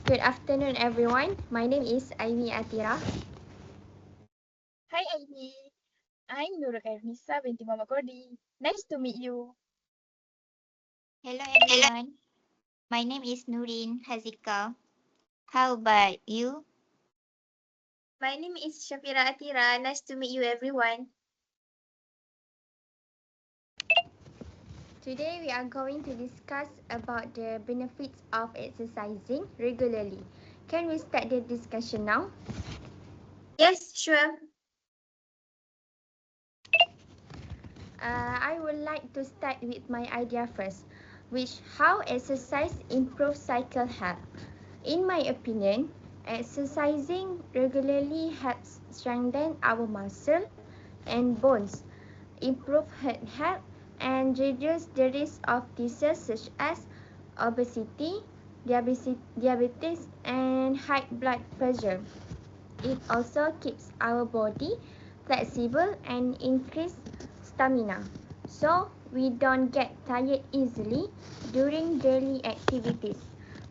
Good afternoon, everyone. My name is Aimi Atira. Hi Amy, I'm Nurul Kairnisa binti Muhammad Kodi. Nice to meet you. Hello everyone, my name is Nurin Hazika. How about you? My name is Shafira Atira. Nice to meet you, everyone. Today we are going to discuss about the benefits of exercising regularly. Can we start the discussion now? Yes, sure. I would like to start with my idea first, which how exercise improves cycle health. In my opinion, exercising regularly helps strengthen our muscle and bones, improve heart health, and reduce the risk of diseases such as obesity, diabetes, and high blood pressure. It also keeps our body flexible and increase stamina, so we don't get tired easily during daily activities.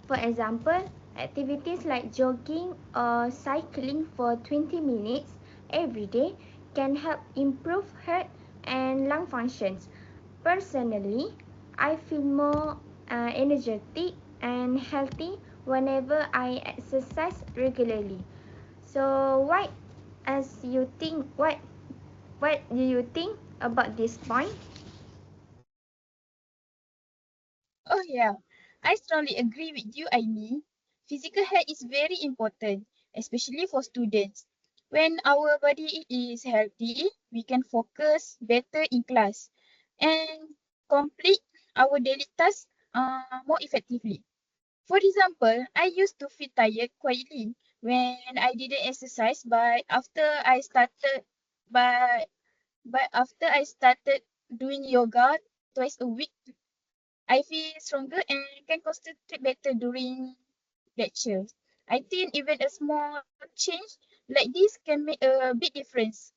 For example, activities like jogging or cycling for 20 minutes every day can help improve heart and lung functions. Personally, I feel more energetic and healthy whenever I exercise regularly. So what do you think about this point? Oh yeah, I strongly agree with you Amy. Physical health is very important, especially for students. When our body is healthy, we can focus better in class and complete our daily tasks more effectively. For example, I used to feel tired quietly when I didn't exercise, but But after I started doing yoga twice a week, I feel stronger and can concentrate better during lectures. I think even a small change like this can make a big difference.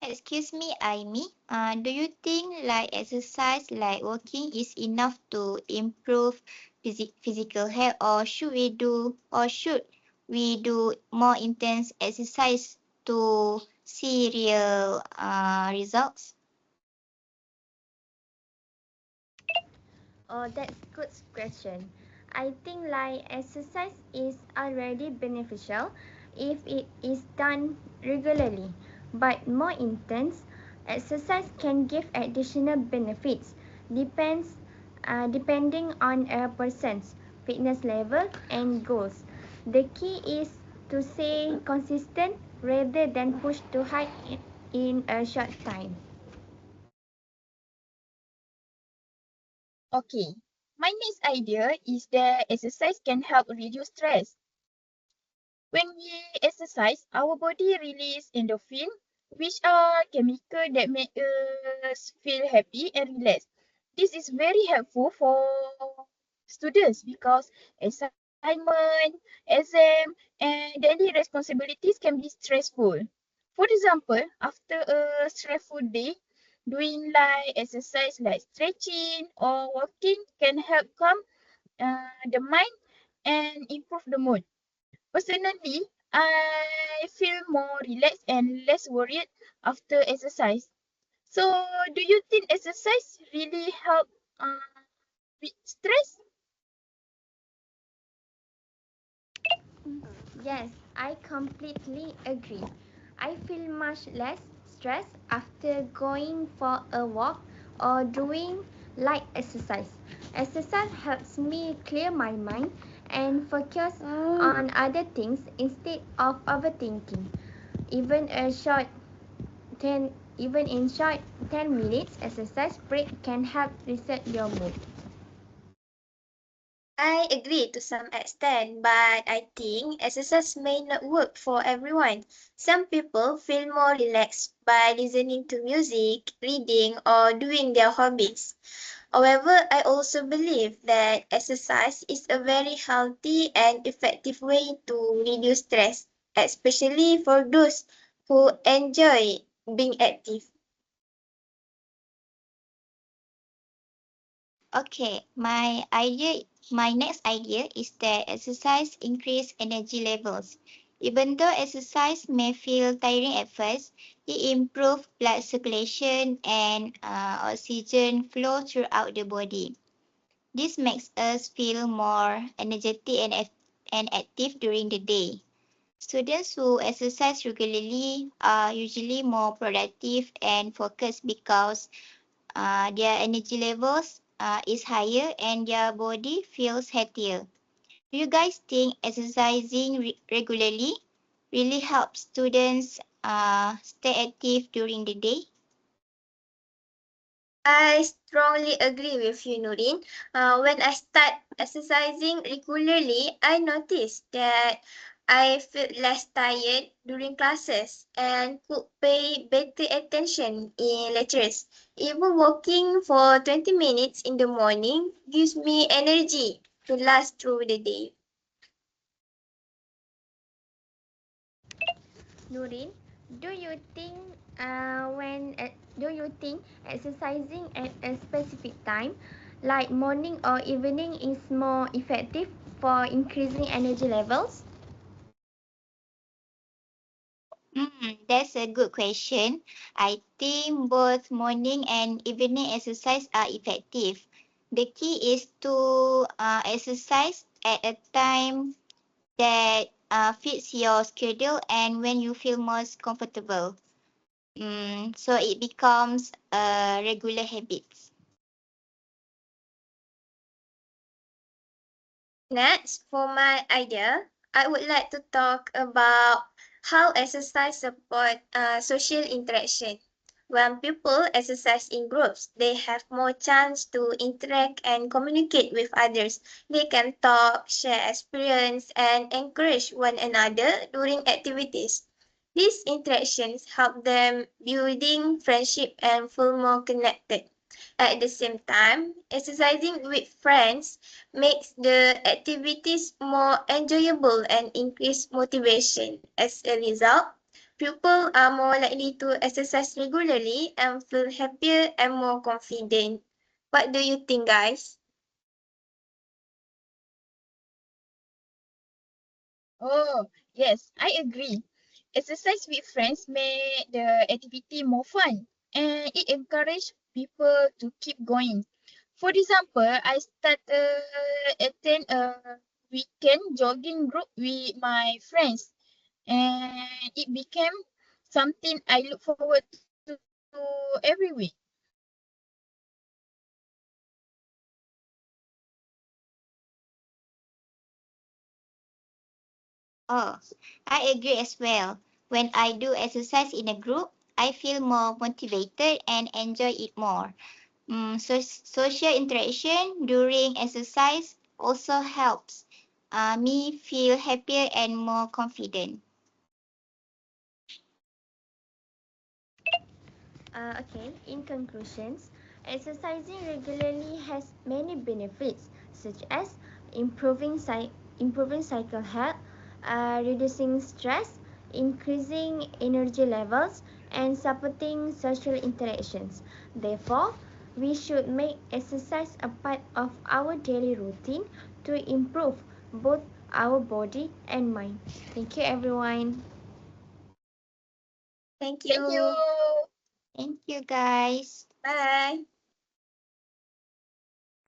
Excuse me, Aimi. Do you think like exercise, like walking, is enough to improve physical health, or should we do more intense exercise to see real results? Oh, that's good question. I think like exercise is already beneficial if it is done regularly, but more intense exercise can give additional benefits. Depends depending on a person's fitness level and goals. The key is to stay consistent rather than push too hard in a short time. Okay, my next idea is that exercise can help reduce stress. When we exercise, our body release endorphin, which are chemicals that make us feel happy and relaxed. This is very helpful for students because assignment, exam, and daily responsibilities can be stressful. For example, after a stressful day, doing light exercise like stretching or walking can help calm the mind and improve the mood. Personally, I feel more relaxed and less worried after exercise. So, do you think exercise really help uh, with stress? Yes, I completely agree. I feel much less stressed after going for a walk or doing light exercise. Exercise helps me clear my mind and focus on other things instead of overthinking. Even a short 10 even in short 10 minutes exercise break can help reset your mood. I agree to some extent, but I think exercise may not work for everyone. Some people feel more relaxed by listening to music, reading, or doing their hobbies. However, I also believe that exercise is a very healthy and effective way to reduce stress, especially for those who enjoy being active. Okay, my next idea is that exercise increase energy levels. Even though exercise may feel tiring at first, it improves blood circulation and oxygen flow throughout the body. This makes us feel more energetic and active during the day. Students who exercise regularly are usually more productive and focused because their energy levels is higher and their body feels healthier. Do you guys think exercising regularly really helps students stay active during the day? I strongly agree with you, Nurin. When I start exercising regularly, I noticed that I feel less tired during classes and could pay better attention in lectures. Even walking for 20 minutes in the morning gives me energy to last through the day. Nurin, do you think do you think exercising at a specific time, like morning or evening, is more effective for increasing energy levels? That's a good question. I think both morning and evening exercise are effective. The key is to exercise at a time that fits your schedule and when you feel most comfortable. So it becomes a regular habit. Next, for my idea, I would like to talk about how exercise support social interaction. When people exercise in groups, they have more chance to interact and communicate with others. They can talk, share experience, and encourage one another during activities. These interactions help them building friendship and feel more connected. At the same time, exercising with friends makes the activities more enjoyable and increase motivation. As a result, people are more likely to exercise regularly and feel happier and more confident. What do you think, guys? Oh, yes, I agree. Exercise with friends make the activity more fun and it encourages people to keep going. For example, I started attend a weekend jogging group with my friends and it became something I look forward to every week. Oh, I agree as well. When I do exercise in a group, I feel more motivated and enjoy it more. So social interaction during exercise also helps me feel happier and more confident. Okay, in conclusions, exercising regularly has many benefits such as improving, improving cycle health, reducing stress, increasing energy levels, and supporting social interactions. Therefore, we should make exercise a part of our daily routine to improve both our body and mind. Thank you, everyone. Thank Thank you. you. Thank you, guys. Bye.